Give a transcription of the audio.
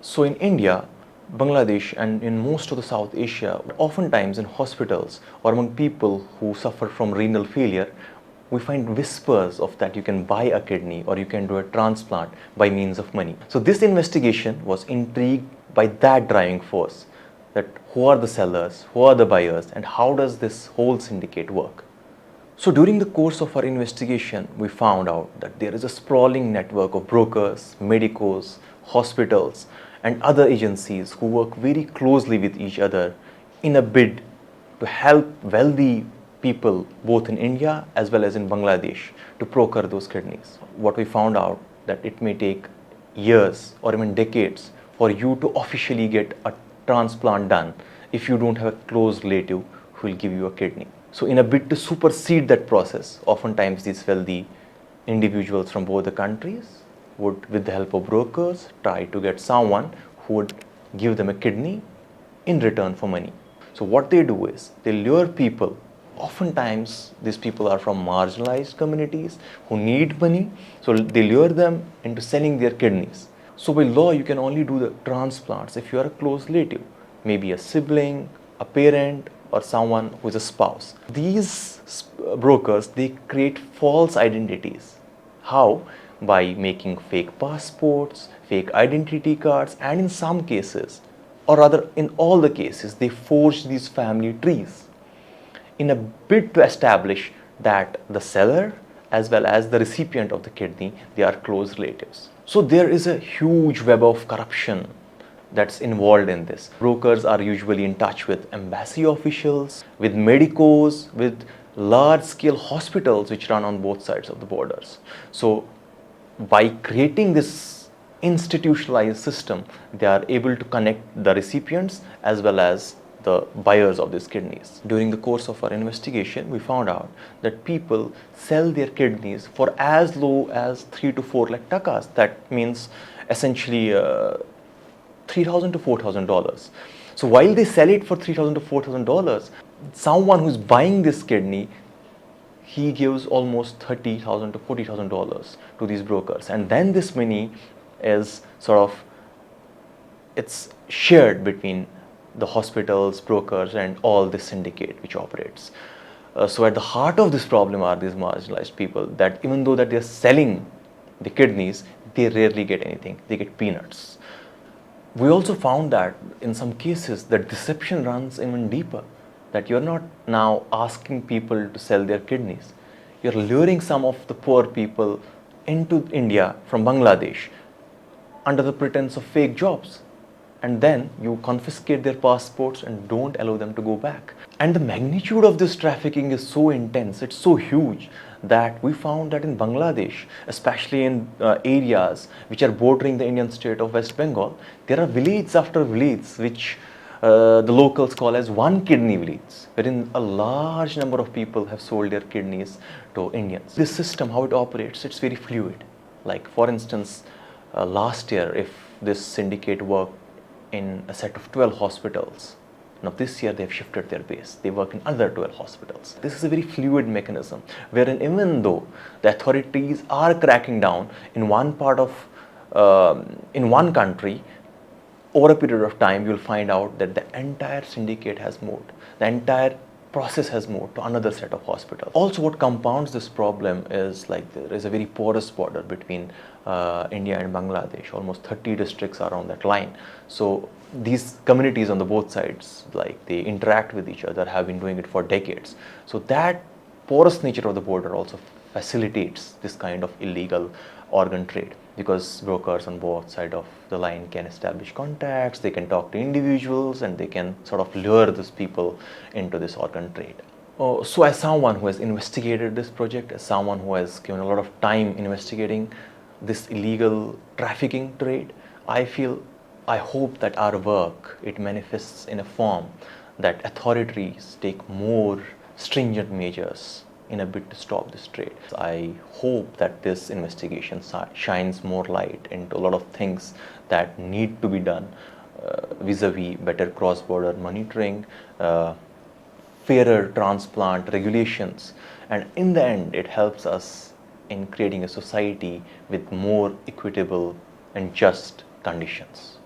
So in India, Bangladesh and in most of the South Asia, oftentimes in hospitals or among people who suffer from renal failure, we find whispers of that you can buy a kidney or you can do a transplant by means of money. So this investigation was intrigued by that driving force, that who are the sellers, who are the buyers, and how does this whole syndicate work. So during the course of our investigation, we found out that there is a sprawling network of brokers, medicos, hospitals, and other agencies who work very closely with each other in a bid to help wealthy people both in India as well as in Bangladesh to procure those kidneys. What we found out that it may take years or even decades for you to officially get a transplant done if you don't have a close relative who will give you a kidney. So in a bid to supersede that process, oftentimes these wealthy individuals from both the countries would, with the help of brokers, try to get someone who would give them a kidney in return for money. So what they do is they lure people. Oftentimes these people are from marginalized communities who need money, so they lure them into selling their kidneys. So by law, you can only do the transplants if you are a close relative, maybe a sibling, a parent, or someone who is a spouse. These brokers, they create false identities. How? By making fake passports, fake identity cards, and in some cases, or rather in all the cases, they forge these family trees in a bid to establish that the seller as well as the recipient of the kidney, they are close relatives. So there is a huge web of corruption that's involved in this. Brokers are usually in touch with embassy officials, with medicos, with large scale hospitals which run on both sides of the borders. So by creating this institutionalized system, they are able to connect the recipients as well as the buyers of these kidneys. During the course of our investigation, we found out that people sell their kidneys for as low as 3 to 4 lakh takas. That means essentially $3,000 to $4,000. So while they sell it for $3,000 to $4,000, someone who's buying this kidney, he gives almost $30,000 to $40,000 to these brokers, and then this money is it's shared between the hospitals, brokers, and all this syndicate which operates. So at the heart of this problem are these marginalized people that even though that they're selling the kidneys, they rarely get anything. They get peanuts. We also found that in some cases the deception runs even deeper, that you're not now asking people to sell their kidneys. You're luring some of the poor people into India from Bangladesh under the pretense of fake jobs. And then you confiscate their passports and don't allow them to go back. And the magnitude of this trafficking is so intense, it's so huge, that we found that in Bangladesh, especially in areas which are bordering the Indian state of West Bengal, there are village after village which the locals call as one kidney village, wherein a large number of people have sold their kidneys to Indians. This system, how it operates, it's very fluid. Like for instance, last year, if this syndicate worked in a set of 12 hospitals. Now this year they have shifted their base. They work in other 12 hospitals. This is a very fluid mechanism wherein even though the authorities are cracking down in one part of, in one country, over a period of time you'll find out that the entire syndicate has moved. The entire process has moved to another set of hospitals. Also what compounds this problem is like there is a very porous border between India and Bangladesh. Almost 30 districts are on that line. So these communities on the both sides, like they interact with each other, have been doing it for decades. So that porous nature of the border also facilitates this kind of illegal organ trade, because brokers on both sides of the line can establish contacts, they can talk to individuals, and they can sort of lure these people into this organ trade. So as someone who has investigated this project, as someone who has given a lot of time investigating this illegal trafficking trade, I hope that our work, it manifests in a form that authorities take more stringent measures in a bid to stop this trade. I hope that this investigation shines more light into a lot of things that need to be done vis-a-vis better cross-border monitoring, fairer transplant regulations, and in the end it helps us in creating a society with more equitable and just conditions.